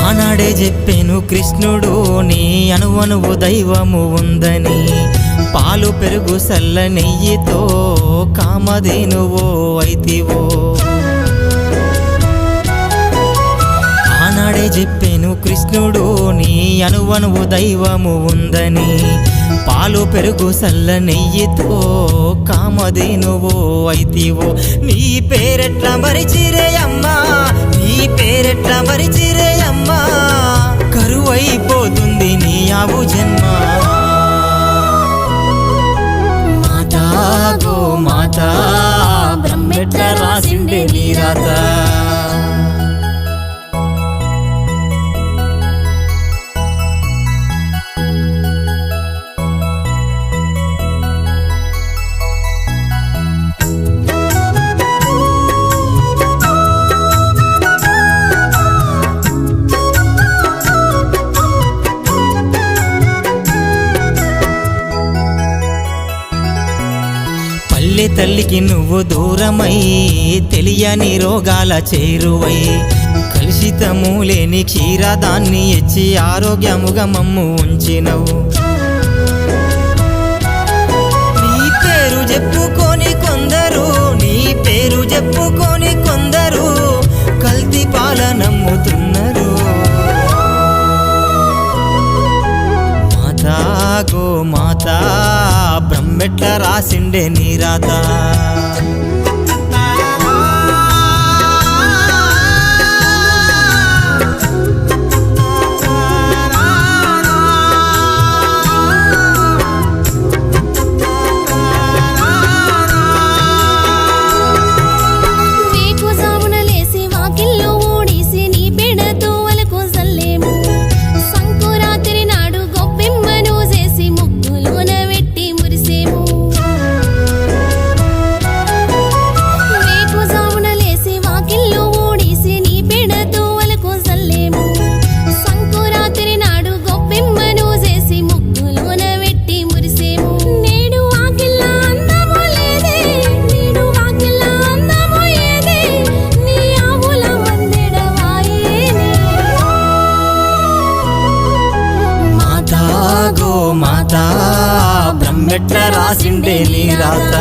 ఆనాడే చెప్పెను కృష్ణుడు నీ అణువణువు దైవము ఉందని, పాలు పెరుగు సల్ల నెయ్యితో కామధేనువో అయితివో. ఆనాడే చెప్పెను కృష్ణుడు నీ అణువణువు దైవము ఉందని, పాలు పెరుగు సల్ల నెయ్యితో కామధేనువో అయితివో. నీ పేరెట్లా మరిచిరే అమ్మా, నీ పేరెట్లా మరిచిరే అమ్మా, కరువైపోతుంది నీ ఆవు జన్మ. మాతా గో మాతా బ్రహ్మెట్ల రాసిండే నీ రాత. తల్లికి నువ్వు దూరమై తెలియని రోగాల చేరువై, కలుషితము లేని క్షీరదాన్ని ఇచ్చి ఆరోగ్యముగా మమ్ము ఉంచినవు. నీ పేరు చెప్పుకొని కొందరు, నీ పేరు చెప్పుకొని కొందరు కల్తీ పాల నమ్ముతున్నారు. మాతా గో మాతా బ్రహ్మెట్ల రాసిండే నీ రాత. మాతా బ్రహ్మెట్ల రాసిండే నీ రాత.